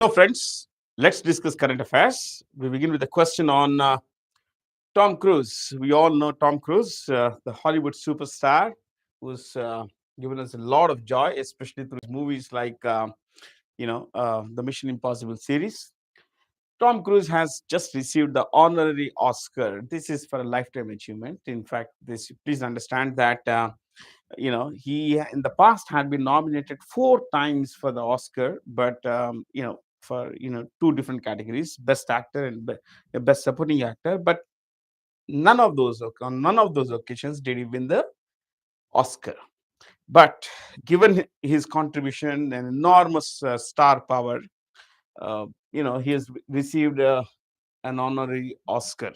Hello, friends. Let's discuss current affairs. We begin with a question on Tom Cruise. We all know Tom Cruise, the Hollywood superstar, who's given us a lot of joy, especially through his movies like, the Mission Impossible series. Tom Cruise has just received the honorary Oscar. This is for a lifetime achievement. In fact, this please understand that he in the past had been nominated 4 times for the Oscar, but for two different categories, best actor and best supporting actor, but on none of those occasions did he win the Oscar. But given his contribution and enormous star power, he has received an honorary Oscar.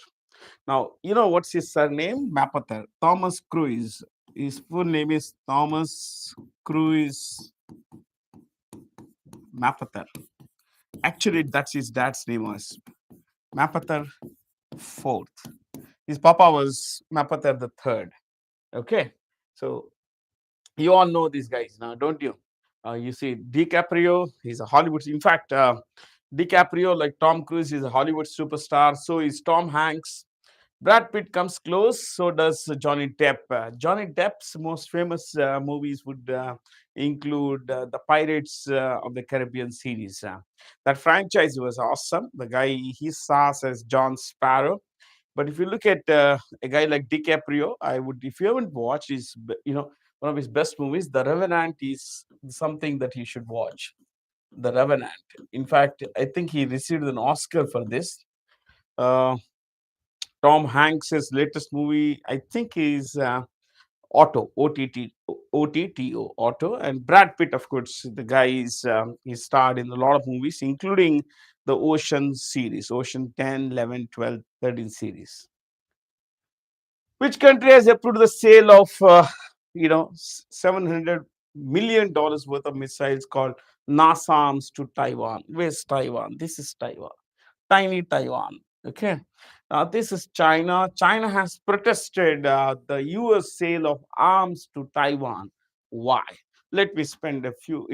Now, what's his surname? Mapother. Thomas Cruise. His full name is Thomas Cruise Mapother. Actually, that's his dad's name was Mapother Fourth. His papa was Mapother the Third. Okay, so you all know these guys now, don't you? You see, DiCaprio, he's a Hollywood. In fact, DiCaprio, like Tom Cruise, is a Hollywood superstar. So is Tom Hanks. Brad Pitt comes close, so does Johnny Depp. Johnny Depp's most famous movies would include the Pirates of the Caribbean series. That franchise was awesome. The guy, he stars as John Sparrow. But if you look at a guy like DiCaprio, if you haven't watched one of his best movies, The Revenant, is something that you should watch. The Revenant. In fact, I think he received an Oscar for this. Uh, Tom Hanks's latest movie, I think, is Otto, OTTO, Otto. And Brad Pitt, of course, the guy he starred in a lot of movies, including the Ocean series, Ocean 10, 11, 12, 13 series. Which country has approved the sale of, $700 million worth of missiles called NASA arms to Taiwan? Where's Taiwan? This is Taiwan, tiny Taiwan. Okay. This is China. China has protested the US sale of arms to Taiwan. Why? Let me spend a few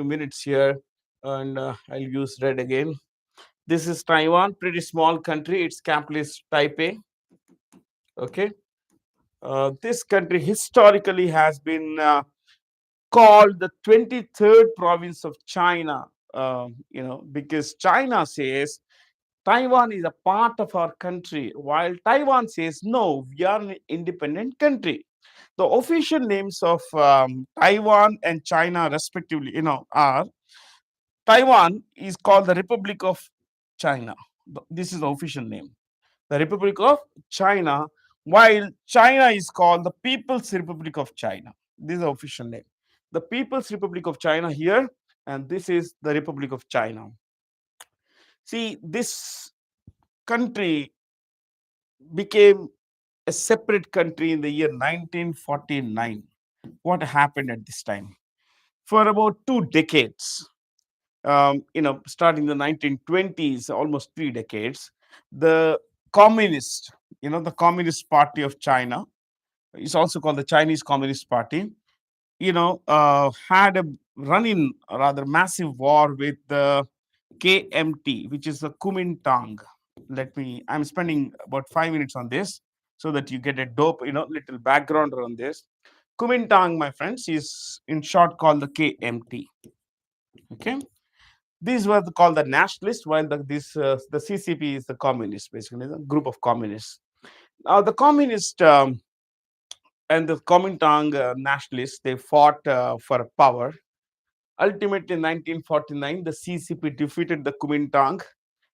minutes here, and I'll use red again. This is Taiwan, pretty small country. Its capital is Taipei. Okay. This country historically has been called the 23rd province of China, because China says Taiwan is a part of our country, while Taiwan says, no, we are an independent country. The official names of Taiwan and China, respectively, are Taiwan is called the Republic of China. This is the official name, the Republic of China, while China is called the People's Republic of China. This is the official name. The People's Republic of China here, and this is the Republic of China. See, this country became a separate country in the year 1949. What happened at this time? For about 2 decades, starting the 1920s, almost 3 decades, the the Communist Party of China, is also called the Chinese Communist Party, had a running rather massive war with the KMT, which is the Kuomintang. I'm spending about 5 minutes on this so that you get a little background on this. Kuomintang, my friends, is in short called the KMT. Okay. These were called the nationalists, while the CCP is the communist, basically the group of communists. Now, the communist and the Kuomintang nationalists, they fought for power. Ultimately, in 1949, the CCP defeated the Kuomintang,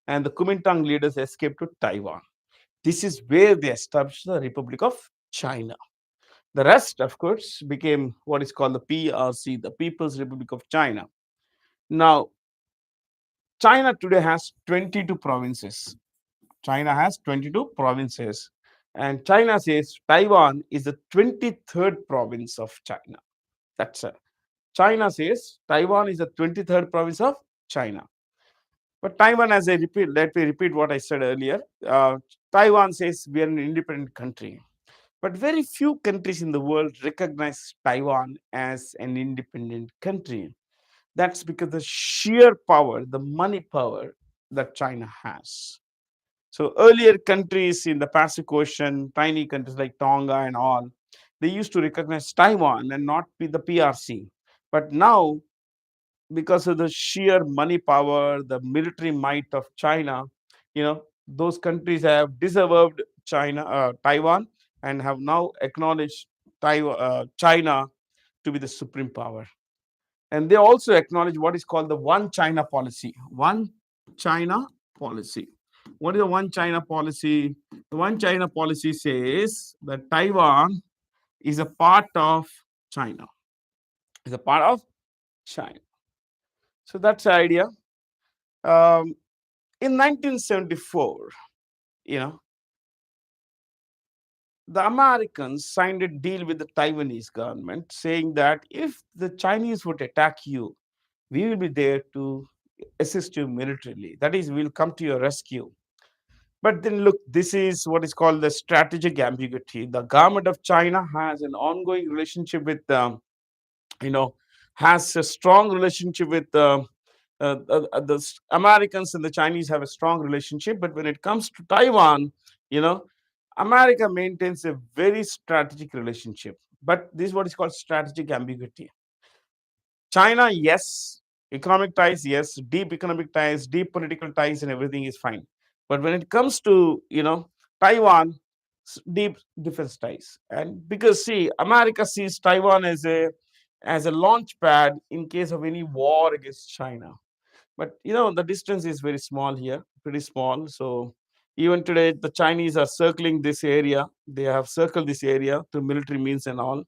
and the Kuomintang leaders escaped to Taiwan. This is where they established the Republic of China. The rest, of course, became what is called the PRC, the People's Republic of China. Now, China today has 22 provinces. China has 22 provinces. And China says Taiwan is the 23rd province of China. That's it. China says Taiwan is the 23rd province of China. But Taiwan, as I repeat, let me repeat what I said earlier. Taiwan says we are an independent country. But very few countries in the world recognize Taiwan as an independent country. That's because the sheer power, the money power that China has. So earlier countries in the Pacific Ocean, tiny countries like Tonga and all, they used to recognize Taiwan and not be the PRC. But now, because of the sheer money power, the military might of China, those countries have disavowed Taiwan, and have now acknowledged China to be the supreme power. And they also acknowledge what is called the One China policy. One China policy. What is the One China policy? The One China policy says that Taiwan is a part of China. Is a part of China. So that's the idea. Um, in 1974, you know, the Americans signed a deal with the Taiwanese government saying that if the Chinese would attack you, we will be there to assist you militarily. That is, we'll come to your rescue. But then look, this is what is called the strategic ambiguity. The government of China has an ongoing relationship with, you know, has a strong relationship with the Americans, and the Chinese have a strong relationship. But when it comes to Taiwan, you know, America maintains a very strategic relationship. But this is what is called strategic ambiguity. China, yes. Economic ties, yes. Deep economic ties, deep political ties, and everything is fine. But when it comes to, Taiwan, deep defense ties, and because see, America sees Taiwan as a launch pad in case of any war against China. But the distance is very small here, pretty small. So even today, the Chinese are circling this area. They have circled this area through military means and all.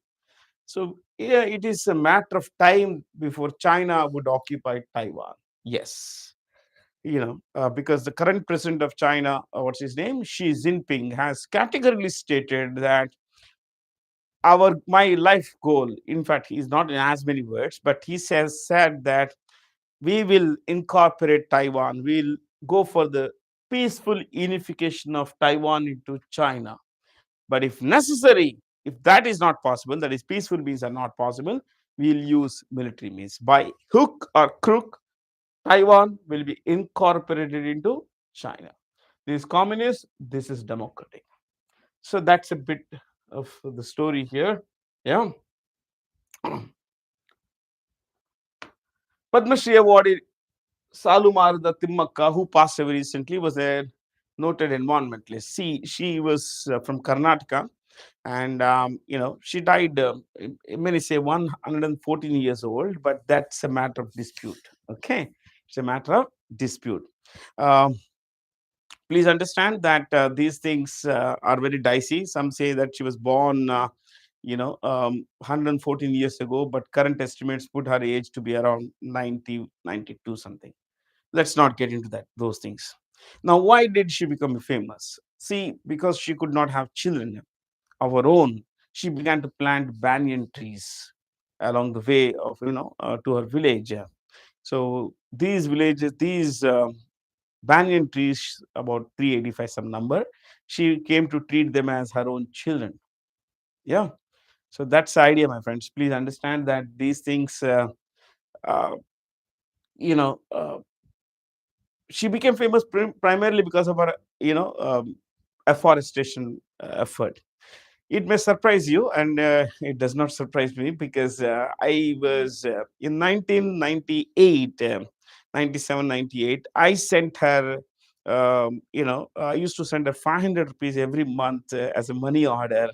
So yeah, it is a matter of time before China would occupy Taiwan. Yes, because the current president of China, what's his name, Xi Jinping, has categorically stated that my life goal. In fact, he's not in as many words, but he said that we will incorporate Taiwan. We'll go for the peaceful unification of Taiwan into China. But if necessary, if that is not possible, that is, peaceful means are not possible, we'll use military means. By hook or crook, Taiwan will be incorporated into China. This is communist, this is democratic. So that's a bit of the story here. Yeah. Padma Shri awarded Salumartha Timmakka, who passed away recently, was a noted environmentalist. She was from Karnataka, and she died. Many say 114 years old, but that's a matter of dispute. Okay, it's a matter of dispute. Um, Please understand that these things are very dicey. Some say that she was born, 114 years ago, but current estimates put her age to be around 90, 92 something. Let's not get into those things. Now, why did she become famous? See, because she could not have children of her own, she began to plant banyan trees along the way of to her village. So these banyan trees, about 385 some number, she came to treat them as her own children. Yeah. So that's the idea, my friends. Please understand that these things, uh, you know, uh, she became famous primarily because of her, afforestation effort. It may surprise you, and it does not surprise me, because I was in 1998, 97, 98. I sent her, I used to send her 500 rupees every month as a money order.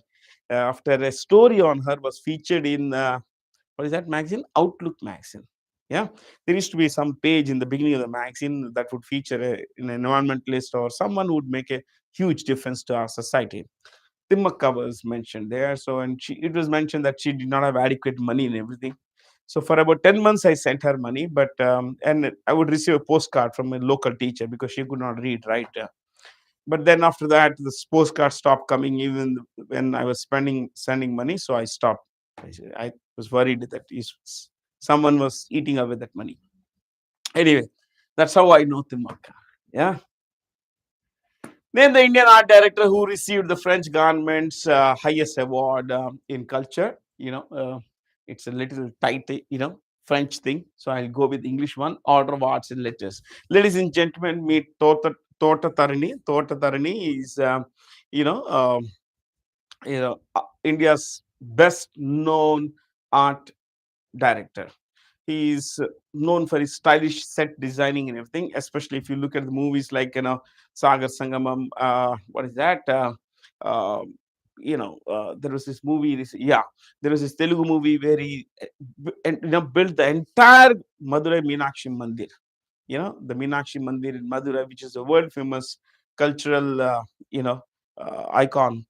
After a story on her was featured in what is that magazine? Outlook magazine. Yeah, there used to be some page in the beginning of the magazine that would feature an environmentalist or someone who would make a huge difference to our society. Timmakka was mentioned there. So, and it was mentioned that she did not have adequate money and everything. So for about 10 months, I sent her money, but and I would receive a postcard from a local teacher because she could not read, right? But then after that, this postcard stopped coming even when I was sending money. So I stopped. I was worried that someone was eating away that money. Anyway, that's how I know Timmakka. Yeah. Then the Indian art director who received the French government's highest award in culture. It's a little tight, French thing. So I'll go with English one. Order of arts and letters. Ladies and gentlemen, meet Tota Tarini. Tota Tarini is, you know, India's best known art director. He is known for his stylish set designing and everything, especially if you look at the movies like, Sagar Sangamam. What is that? Uh, there was this movie. There was this Telugu movie where he built the entire Madurai Meenakshi Mandir. The Meenakshi Mandir in Madurai, which is a world famous cultural, icon.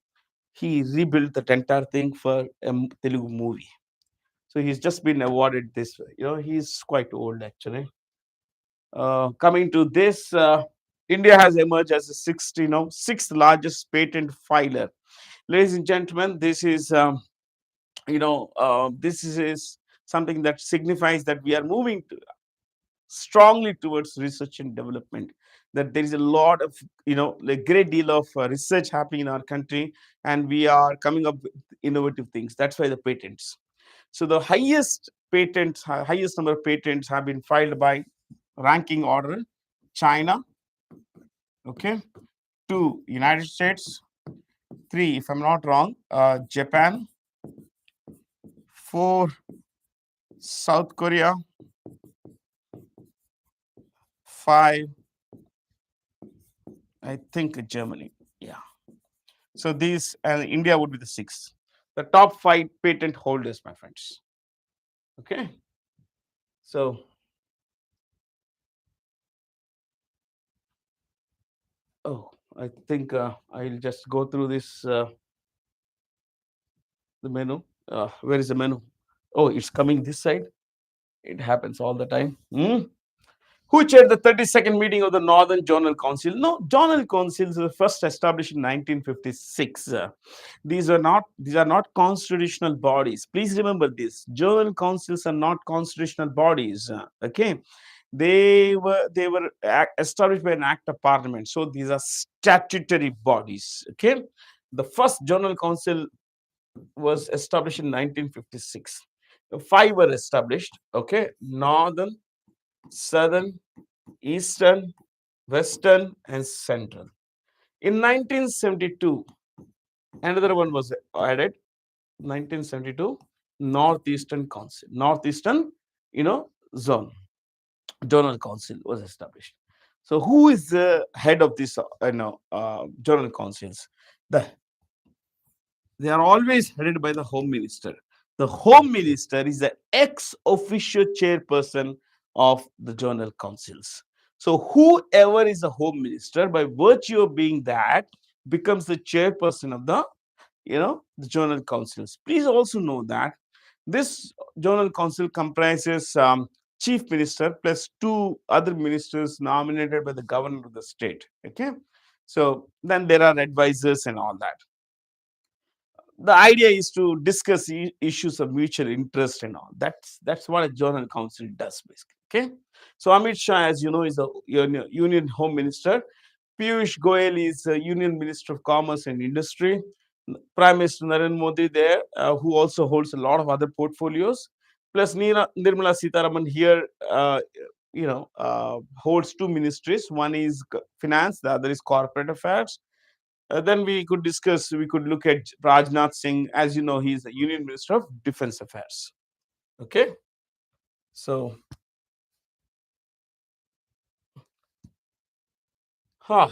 He rebuilt that entire thing for a Telugu movie. So he's just been awarded this. He's quite old actually. Coming to this, India has emerged as the sixth largest patent filer. Ladies and gentlemen, this is something that signifies that we are moving strongly towards research and development. That there is a lot of, a great deal of research happening in our country, and we are coming up with innovative things. That's why the patents. So the highest number of patents have been filed by ranking order: China, okay, 2 United States, 3, if I'm not wrong, Japan, 4 South Korea, 5 I think Germany. Yeah. So these, and India would be the 6th. The top 5 patent holders, my friends. Okay. So I think I'll just go through this, the menu. Where is the menu? Oh, it's coming this side. It happens all the time. Who chaired the 32nd meeting of the Northern Journal Council? No, Journal Councils were first established in 1956. These are not constitutional bodies. Please remember this. Journal councils are not constitutional bodies. Okay. They were established by an act of parliament. So these are statutory bodies. Okay. The first Journal Council was established in 1956. 5 were established. Okay. Northern, Southern, Eastern, Western, and Central. In 1972, another one was added. 1972, Northeastern Council, Northeastern, zone, Journal Council was established. So, who is the head of this, journal councils? They are always headed by the Home Minister. The Home Minister is the ex officio chairperson of the journal councils. So, whoever is the Home Minister, by virtue of being that, becomes the chairperson of the journal councils. Please also know that this journal council comprises chief minister plus 2 other ministers nominated by the governor of the state. Okay, so then there are advisors and all that. The idea is to discuss issues of mutual interest and all. That's what a journal council does basically. Okay, so Amit Shah, as you know, is the Union Home Minister. Piyush Goyal is Union Minister of Commerce and Industry. Prime Minister Narendra Modi there, who also holds a lot of other portfolios. Plus Nirmala Sitharaman here, holds 2 ministries. One is finance, the other is corporate affairs. Then we could look at Rajnath Singh. As you know, he is the Union Minister of Defense Affairs. Okay. So, I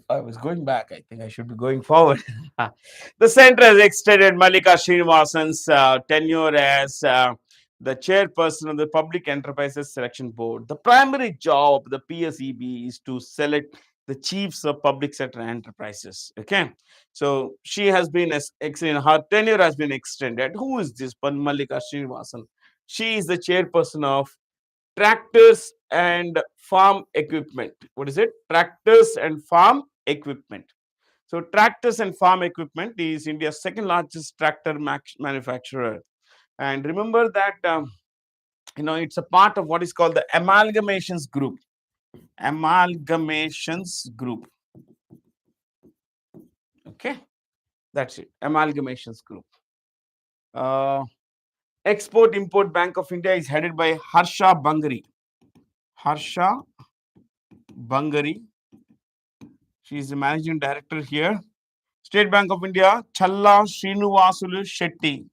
was going back. I think I should be going forward. The center has extended Mallika Srinivasan's tenure as the chairperson of the Public Enterprises Selection Board. The primary job of the PSEB is to select the chiefs of public sector enterprises. Okay. So she has been her tenure has been extended. Who is this Mallika Srinivasan? She is the chairperson of tractors and farm equipment. What is it? Tractors and farm equipment. So tractors and farm equipment is India's second largest tractor manufacturer. And remember that it's a part of what is called the amalgamations group. Amalgamations group. Okay, that's it. Amalgamations group. Export Import Bank of India is headed by Harsha Bangari. Harsha Bangari. She is the managing director here. State Bank of India, Challa Srinivasulu Shetty.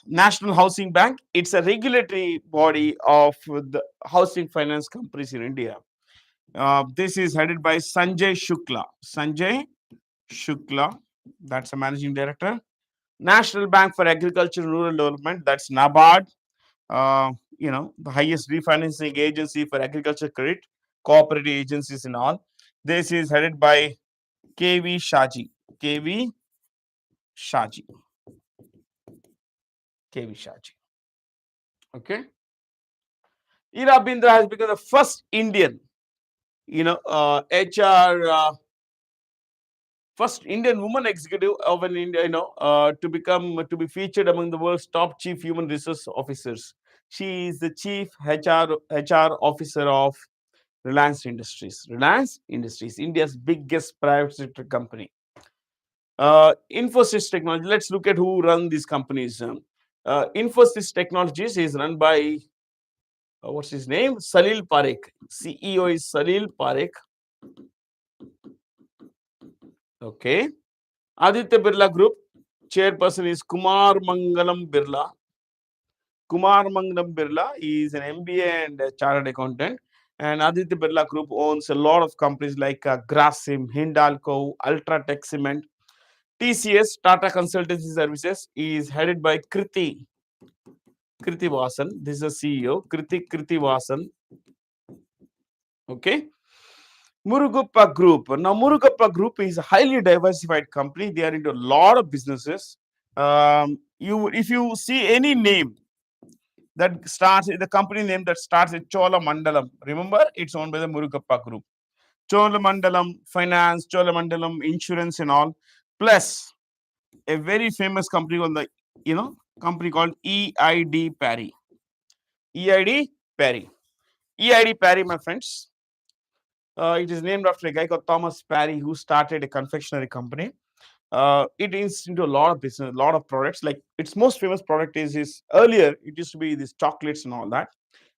National Housing Bank, it's a regulatory body of the housing finance companies in India. This is headed by Sanjay Shukla. Sanjay Shukla, that's a managing director. National Bank for Agriculture and Rural Development, that's NABARD. The highest refinancing agency for agriculture credit, cooperative agencies and all. This is headed by KV Shaji. KV Shaji. KV Shaji. Okay. Ira Bindra has become the first Indian, HR, first Indian woman executive of an India, to be featured among the world's top chief human resource officers. She is the chief HR officer of Reliance Industries. Reliance Industries, India's biggest private sector company. Infosys Technology. Let's look at who run these companies. Infosys Technologies is run by what's his name? Salil Parekh. CEO is Salil Parekh. Okay. Aditya Birla Group chairperson is Kumar Mangalam Birla. Kumar Mangalam Birla is an MBA and a chartered accountant. And Aditya Birla Group owns a lot of companies like Grasim, Hindalco, Ultratech Cement, TCS, Tata Consultancy Services, is headed by Kriti Vasan. This is a CEO, Kriti Vasan. Okay. Murugappa Group. Now, Murugappa Group is a highly diversified company. They are into a lot of businesses. If you see any name that starts, the company name that starts with Chola Mandalam, remember, it's owned by the Murugappa Group. Chola Mandalam Finance, Chola Mandalam Insurance and all, plus a very famous company on the, company called EID Parry. EID Parry. EID Parry, my friends. It is named after a guy called Thomas Parry who started a confectionery company. It is into a lot of business, a lot of products. Like its most famous product is earlier it used to be these chocolates and all that.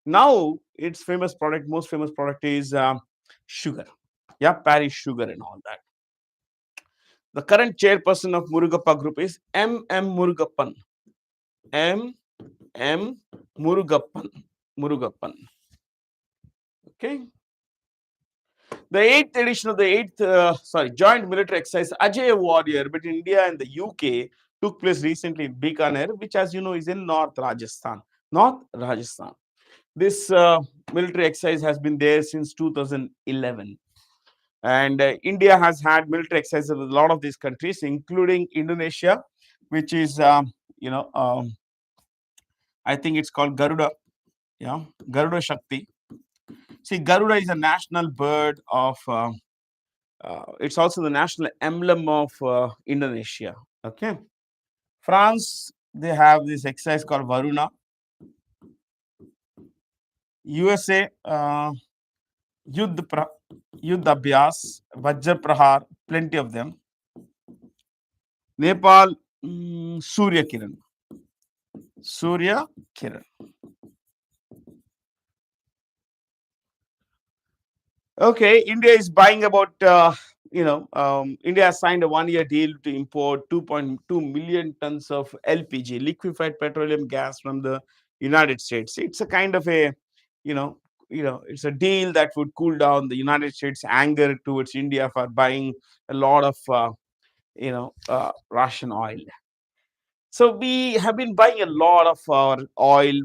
Now its most famous product is sugar. Yeah, Parry sugar and all that. The current chairperson of Murugappa Group is M. Murugappan. M. Murugappan. Okay. The 8th edition of the Joint Military Exercise Ajay Warrior between India and the UK took place recently in Bikaner, which, as you know, is in North Rajasthan. This military exercise has been there since 2011. And India has had military exercises with a lot of these countries, including Indonesia, which is, I think it's called Garuda. Yeah, Garuda Shakti. See, Garuda is a national bird of, it's also the national emblem of Indonesia. Okay. France, they have this exercise called Varuna. USA, Yuddh Abhyas, Vajra Prahar, plenty of them. Nepal, Surya Kiran. Okay, India is buying about, India has signed a 1-year deal to import 2.2 million tons of LPG, liquefied petroleum gas, from the United States. It's a kind of a, it's a deal that would cool down the United States' anger towards India for buying a lot of, Russian oil. So we have been buying a lot of our oil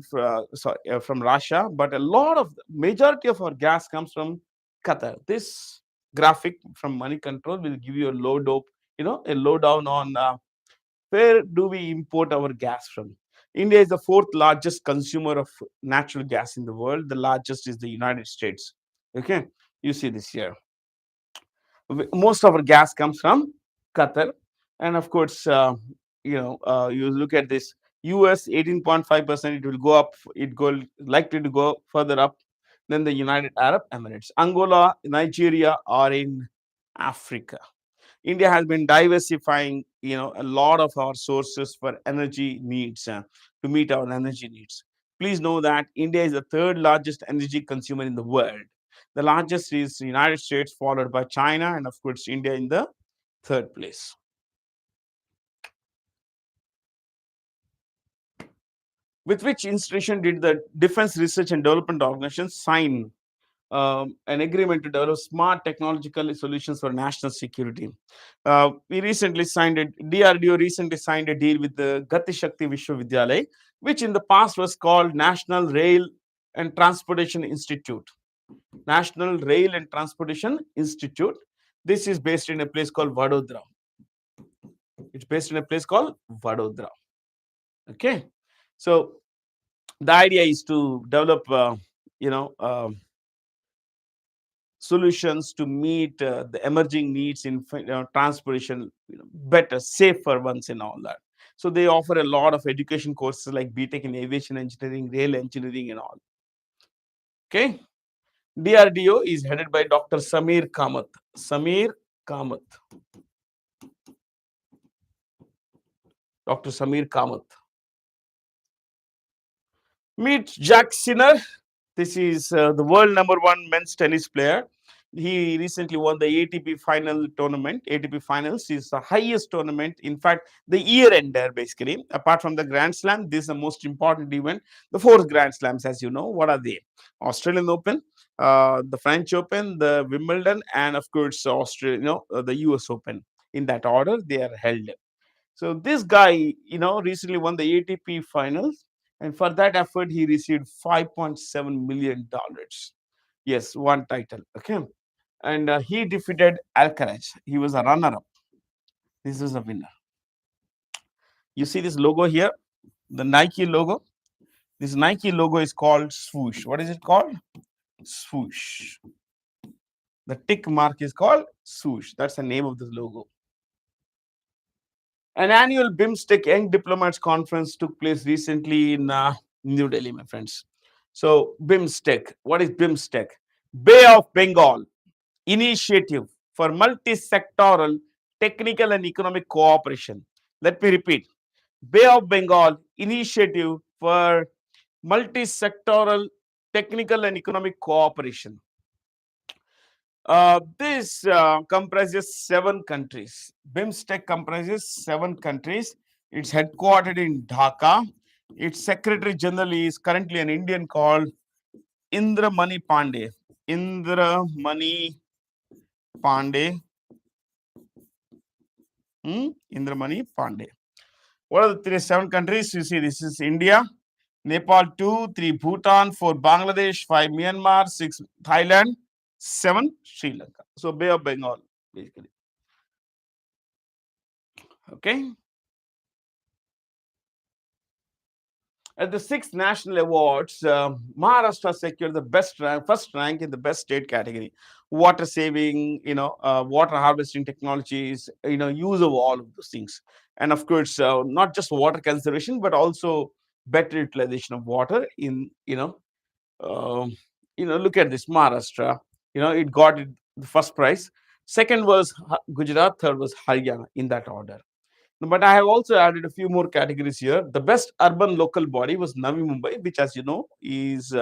from Russia, but majority of our gas comes from Qatar. This graphic from Money Control will give you a lowdown on where do we import our gas from. India is the 4th largest consumer of natural gas in the world. The largest is the United States. Okay, you see this here. Most of our gas comes from Qatar, and of course, you look at this US 18.5%. It will go up. Likely to go further up than the United Arab Emirates. Angola, Nigeria are in Africa. India has been diversifying, a lot of our sources for energy needs to meet our energy needs. Please know that India is the third largest energy consumer in the world. The largest is the United States, followed by China, and of course, India in the third place. With which institution did the Defense Research and Development Organization sign an agreement to develop smart technological solutions for national security? We recently signed it. DRDO recently signed a deal with the Gati Shakti Vishwavidyalaya, which in the past was called National Rail and Transportation Institute. National Rail and Transportation Institute. This is based in a place called Vadodara. It's based in a place called Vadodara. Okay, so the idea is to develop, solutions to meet the emerging needs in transportation, better, safer ones, and all that. So they offer a lot of education courses like BTech in aviation engineering, rail engineering, and all. Okay, DRDO is headed by Dr. Samir Kamath. Samir Kamath. Dr. Samir Kamath. Meet Jack Sinner. This is the world #1 men's tennis player. He recently won the ATP final tournament. ATP finals is the highest tournament. In fact, the year ender basically. Apart from the Grand Slam, this is the most important event. The 4 Grand Slams, as you know, what are they? Australian Open, the French Open, the Wimbledon, and of course, the US Open. In that order, they are held. So this guy, recently won the ATP finals, and for that effort, he received $5.7 million. Yes, one title. Okay, and he defeated Alcaraz. He was a runner-up. This is a winner. You see this logo here, the Nike logo. This Nike logo is called swoosh. What is it called? Swoosh. The tick mark is called swoosh. That's the name of the logo. An annual BIMSTEC Young Diplomats Conference took place recently in New Delhi, my friends. So BIMSTEC, what is BIMSTEC? Bay of Bengal Initiative for Multi-Sectoral Technical and Economic Cooperation. Let me repeat. Bay of Bengal Initiative for Multi-Sectoral Technical and Economic Cooperation. This comprises 7 countries. BIMSTEC comprises 7 countries. It's headquartered in Dhaka. Its Secretary General is currently an Indian called Indramani Pandey. Indramani Pandey. Indramani Pandey. What are the 7 countries? You see, this is India, Nepal 2, 3 Bhutan, 4 Bangladesh, 5 Myanmar, 6 Thailand, 7 Sri Lanka. So Bay of Bengal, basically. Okay. At the 6th National Awards, Maharashtra secured the first rank in the best state category. Water saving, water harvesting technologies, use of all of those things. And of course, not just water conservation, but also better utilization of water in, look at this, Maharashtra, it got the first prize. Second was Gujarat, third was Haryana, in that order. But I have also added a few more categories here. The best urban local body was Navi Mumbai, which, as you know, is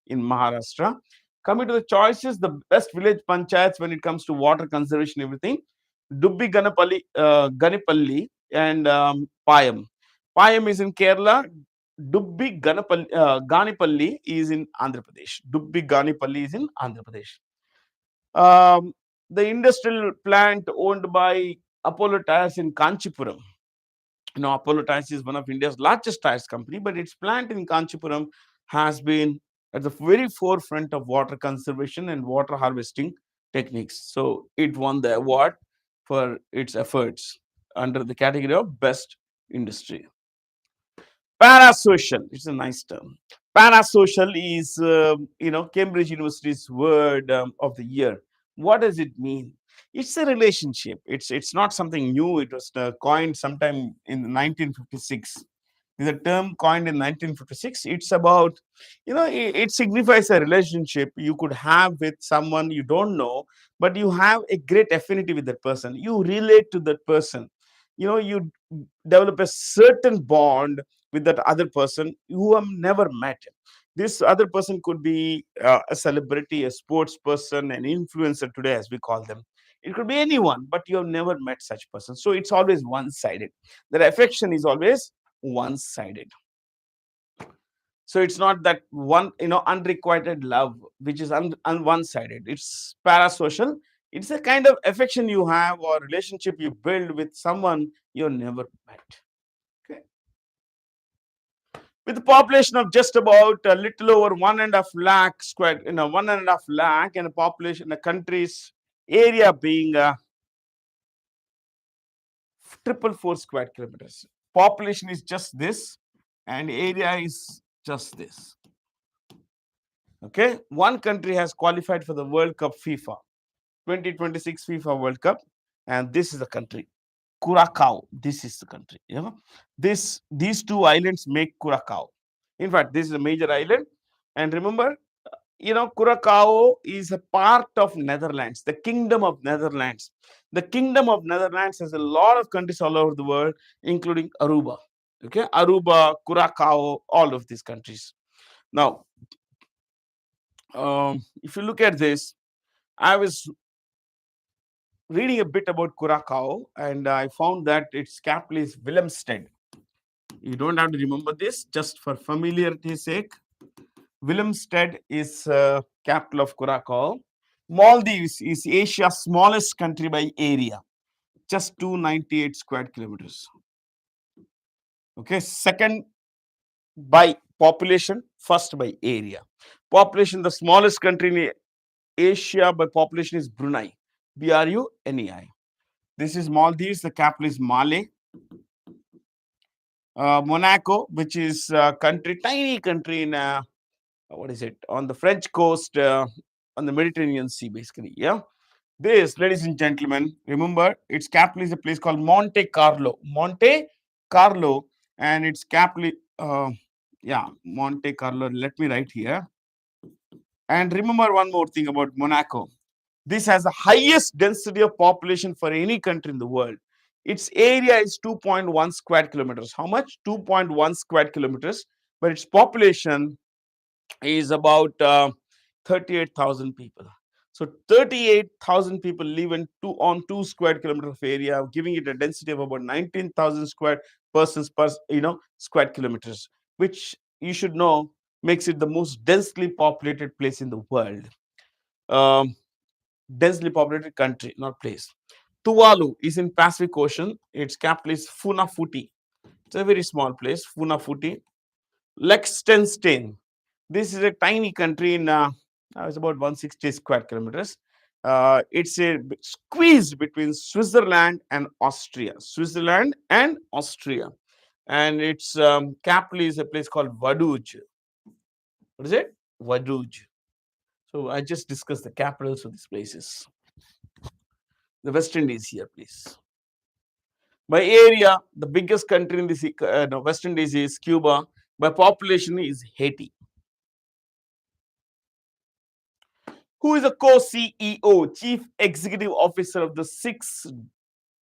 in Maharashtra. Coming to the choices, the best village panchayats when it comes to water conservation, everything, Dubbi Ganipalli, and Payam. Payam is in Kerala. Dubbi Ganipalli is in Andhra Pradesh. Dubbi Ganipalli is in Andhra Pradesh. The industrial plant owned by Apollo Tyres in Kanchipuram. Apollo Tyres is one of India's largest tires company, but its plant in Kanchipuram has been at the very forefront of water conservation and water harvesting techniques. So it won the award for its efforts under the category of best industry. Parasocial, it's a nice term. Parasocial is, Cambridge University's word of the year. What does it mean? It's a relationship. It's not something new. It was coined sometime in 1956. is a term coined in 1956. It's about, it signifies a relationship you could have with someone you don't know, but you have a great affinity with that person. You relate to that person. You develop a certain bond with that other person you have never met. This other person could be a celebrity, a sports person, an influencer today, as we call them. It could be anyone, but you have never met such person. So it's always one-sided. That affection is always one-sided. So it's not that one, unrequited love, which is one-sided. It's parasocial. It's a kind of affection you have or relationship you build with someone you never met. Okay. With a population of just about a little over 1.5 lakh square, 1.5 lakh, and a population, the country's area being 444 square kilometers. Population is just this, and area is just this. Okay, one country has qualified for the World Cup FIFA 2026 FIFA World Cup, and this is the country, Curacao. This is the country. These two islands make Curacao. In fact, this is a major island, and remember, Curacao is a part of Netherlands, the Kingdom of Netherlands. The Kingdom of Netherlands has a lot of countries all over the world, including Aruba. Okay, Aruba, Curacao, all of these countries. Now, if you look at this, I was reading a bit about Curacao, and I found that its capital is Willemstad. You don't have to remember this, just for familiarity's sake. Willemstad is capital of Curacao. Maldives is Asia's smallest country by area, just 298 square kilometers. Okay, second by population, first by area. Population, the smallest country in Asia by population is Brunei, Brunei. This is Maldives, the capital is Male. Monaco, which is a country, tiny country in what is it, on the French coast, on the Mediterranean Sea, basically. Yeah. This, ladies and gentlemen, remember its capital is a place called Monte Carlo. Monte Carlo, and its capital, Monte Carlo. Let me write here. And remember one more thing about Monaco. This has the highest density of population for any country in the world. Its area is 2.1 square kilometers. How much? 2.1 square kilometers. But its population is about 38,000 people. So 38,000 people live on 2 square kilometers of area, giving it a density of about 19,000 square persons per square kilometers, which you should know makes it the most densely populated place in the world. Densely populated country, not place. Tuvalu is in Pacific Ocean. Its capital is Funafuti. It's a very small place, Funafuti. Liechtenstein. This is a tiny country in it's about 160 square kilometers. It's a squeeze between Switzerland and Austria. Switzerland and Austria. And its capital is a place called Vaduz. What is it? Vaduz. So I just discussed the capitals of these places. The West Indies here, please. By area, the biggest country in the West Indies is Cuba. By population is Haiti. Who is a co-CEO, Chief Executive Officer of the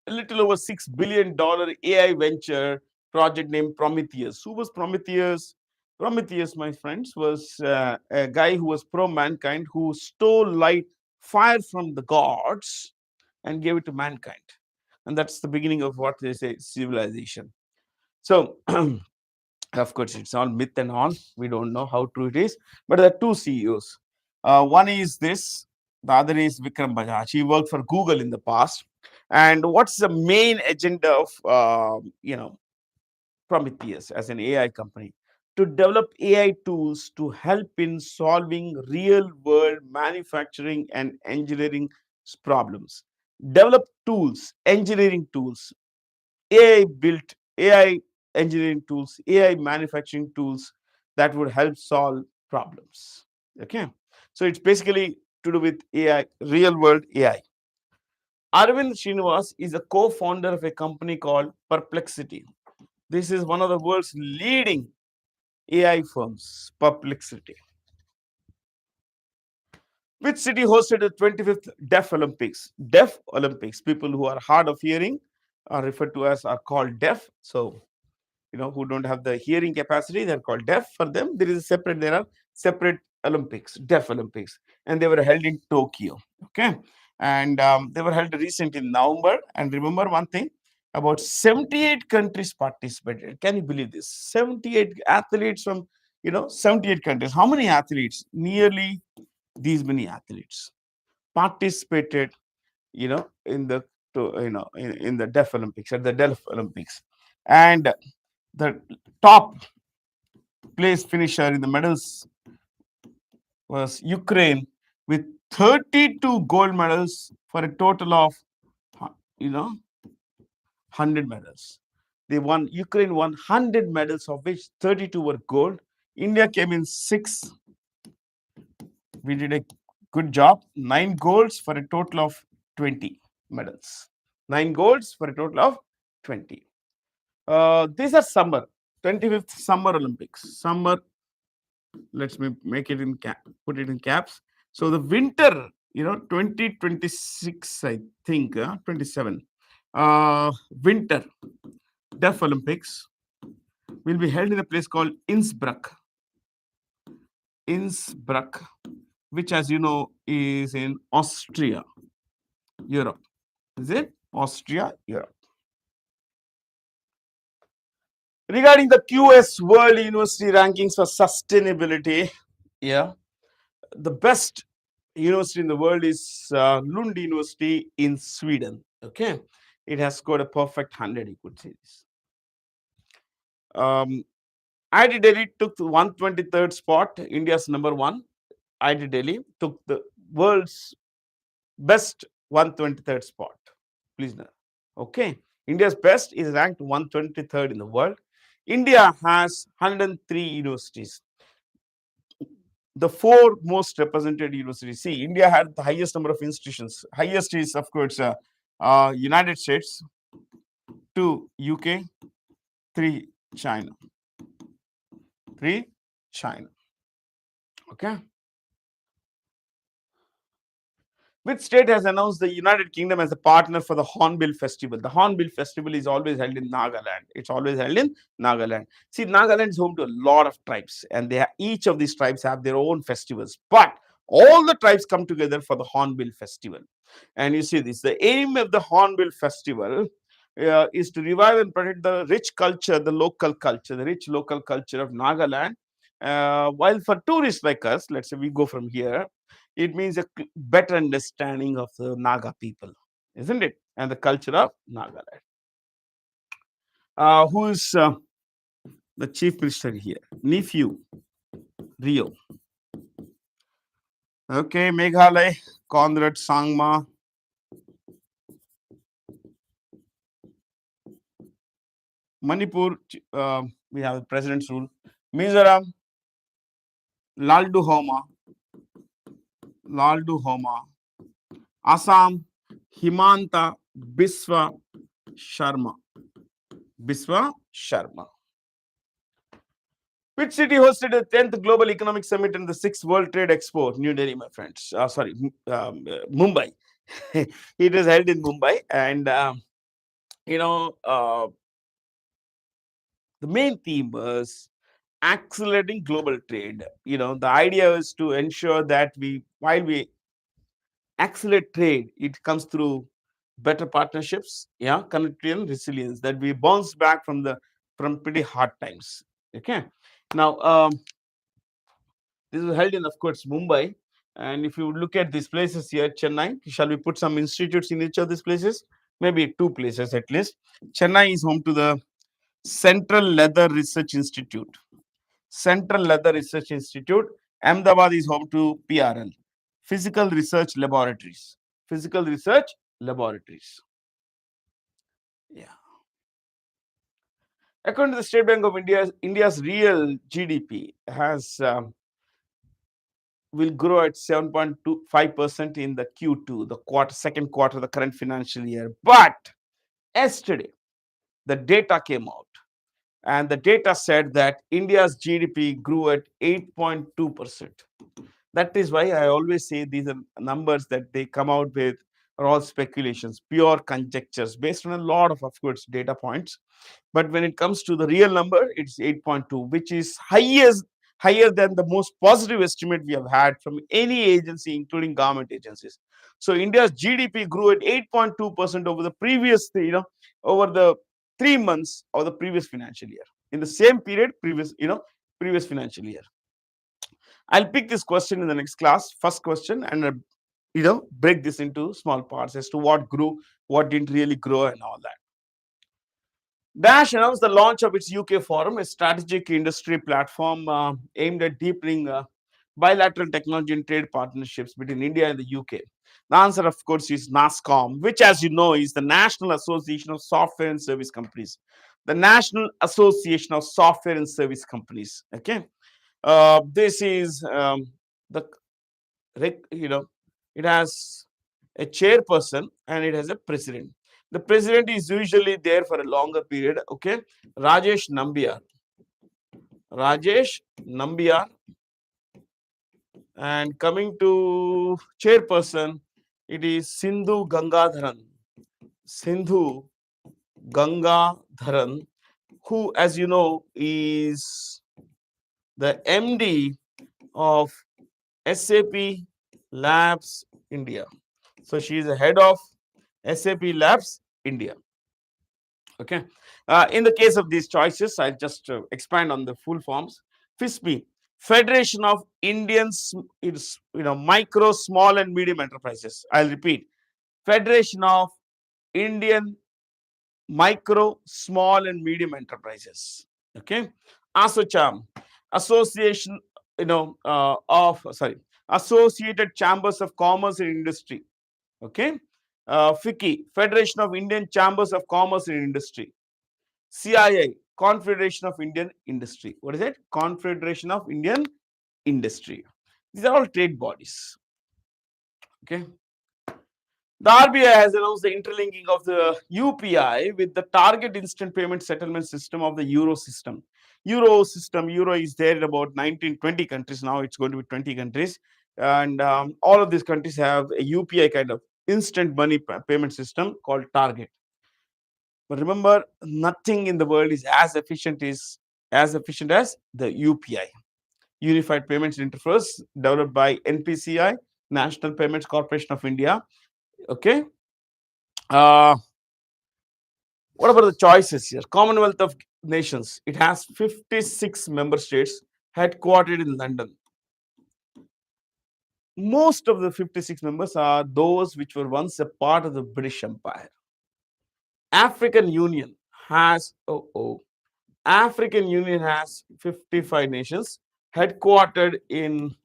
a little over $6 billion AI venture project named Prometheus? Who was Prometheus? Prometheus, my friends, was a guy who was pro-mankind, who stole light, fire from the gods and gave it to mankind. And that's the beginning of what they say, civilization. So, of course, it's all myth and all. We don't know how true it is. But there are two CEOs. One is this, the other is Vikram Bajaj. He worked for Google in the past. And what's the main agenda of, Prometheus as an AI company? To develop AI tools to help in solving real world manufacturing and engineering problems. Develop tools, engineering tools, AI built, AI engineering tools, AI manufacturing tools that would help solve problems. Okay. So it's basically to do with AI, real world AI. Arvind Srinivas is a co-founder of a company called Perplexity. This is one of the world's leading AI firms, Perplexity. Which city hosted the 25th Deaf Olympics? Deaf Olympics. People who are hard of hearing are referred to as are called deaf. So who don't have the hearing capacity, they're called deaf. For them, there are separate Olympics, Deaf Olympics, and they were held in Tokyo. Okay, and they were held recently in November. And remember one thing, about 78 countries participated. Can you believe this? 78 athletes from 78 countries. How many athletes? Nearly these many athletes participated in the in the Deaf Olympics, at the Deaf Olympics. And the top place finisher in the medals was Ukraine with 32 gold medals for a total of 100 medals. Ukraine won 100 medals, of which 32 were gold. India came in 6th. We did a good job. 9 golds for a total of 20 medals. 9 golds for a total of 20. These are summer, 25th Summer Olympics. Summer, let's make it in put it in caps. So the winter, 2026, I think, 27, winter Deaf Olympics will be held in a place called Innsbruck. Innsbruck, which, as you know, is in Austria, Europe. Is it? Austria, Europe. Regarding the QS World University Rankings for Sustainability, the best university in the world is Lund University in Sweden. Okay, it has scored a perfect 100. You could say this. ID Delhi took the 123rd spot, India's number one. ID Delhi took the world's best 123rd spot. Please know. Okay, India's best is ranked 123rd in the world. India has 103 universities. The 4 most represented universities. See, India had the highest number of institutions. Highest is, of course, United States, 2 UK, 3 China. 3 China. Okay. Which state has announced the United Kingdom as a partner for the Hornbill Festival? The Hornbill Festival is always held in Nagaland. It's always held in Nagaland. See, Nagaland is home to a lot of tribes, and each of these tribes have their own festivals. But all the tribes come together for the Hornbill Festival. And you see this. The aim of the Hornbill Festival is to revive and protect the rich culture, the local culture, the rich local culture of Nagaland. While for tourists like us, let's say we go from here, it means a better understanding of the Naga people, isn't it? And the culture of Nagaland. Who is the chief minister here? Nephew, Rio. Okay, Meghalaya, Conrad Sangma. Manipur, we have the president's rule. Mizoram, Laldu Homa. Assam, Himanta Biswa Sharma. Which city hosted the 10th Global Economic Summit and the 6th World Trade Expo? New Delhi, my friends. Mumbai. It was held in Mumbai, and the main theme was accelerating global trade. The idea is to ensure that while we accelerate trade, it comes through better partnerships, connectivity and resilience, that we bounce back from pretty hard times. Okay. Now, this is held in, of course, Mumbai. And if you look at these places here, Chennai, shall we put some institutes in each of these places? Maybe 2 places at least. Chennai is home to the Central Leather Research Institute. Ahmedabad is home to PRL, Physical Research Laboratories. Yeah. According to the State Bank of India, India's real GDP will grow at 7.25% in the Q2, the second quarter of the current financial year. But yesterday, the data came out. and the data said that India's GDP grew at 8.2%. That is why I always say these are numbers that they come out with are all speculations, pure conjectures based on a lot of course, data points. But when it comes to the real number, it's 8.2, which is higher than the most positive estimate we have had from any agency, including government agencies. So India's GDP grew at 8.2% over the previous, over the 3 months of the previous financial year. In the same period, previous financial year. I'll pick this question in the next class, first question, and break this into small parts as to what grew, what didn't really grow, and all that. Dash announced the launch of its UK Forum, a strategic industry platform aimed at deepening bilateral technology and trade partnerships between India and the UK. The answer, of course, is NASSCOM, which, as you know, is the National Association of Software and Service Companies. The National Association of Software and Service Companies. Okay, this is the it has a chairperson and it has a president. The president is usually there for a longer period. Okay, Rajesh Nambiar. And coming to chairperson, it is Sindhu Gangadharan, who, as you know, is the MD of SAP Labs India. So she is the head of SAP Labs India. Okay. In the case of these choices, I'll just expand on the full forms. FISB, Federation of Indian Micro, Small and Medium Enterprises. I'll repeat. Federation of Indian Micro, Small and Medium Enterprises. Okay. ASOCHAM, Association Associated Chambers of Commerce and Industry. Okay. FICCI, Federation of Indian Chambers of Commerce and Industry. CII, Confederation of Indian Industry. What is it? Confederation of Indian Industry. These are all trade bodies. Okay. The RBI has announced the interlinking of the UPI with the target instant payment settlement system of the Euro system. Euro is there in about 19-20 countries. Now it's going to be 20 countries. And all of these countries have a UPI kind of instant money payment system called Target. But remember, nothing in the world is as efficient as the UPI, Unified Payments Interface, developed by NPCI, National Payments Corporation of India. Okay. What about the choices here? Commonwealth of Nations. It has 56 member states headquartered in London. Most of the 56 members are those which were once a part of the British Empire. African Union has 55 nations headquartered in,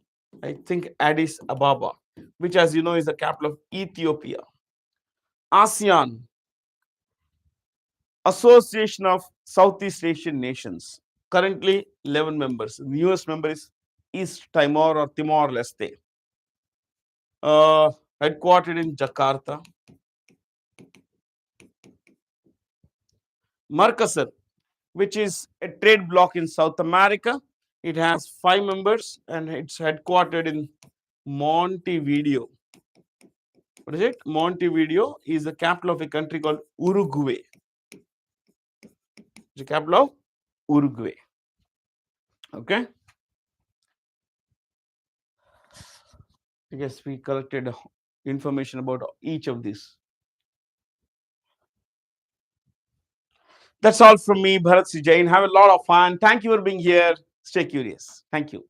I think, Addis Ababa, which, as you know, is the capital of Ethiopia. ASEAN, Association of Southeast Asian Nations, currently 11 members. The newest member is East Timor or Timor-Leste, headquartered in Jakarta. Mercosur, which is a trade bloc in South America. It has 5 members and it's headquartered in Montevideo. What is it? Montevideo is the capital of a country called Uruguay. The capital of Uruguay. Okay. I guess we collected information about each of these. That's all from me, Bharat C. Jain. Have a lot of fun. Thank you for being here. Stay curious. Thank you.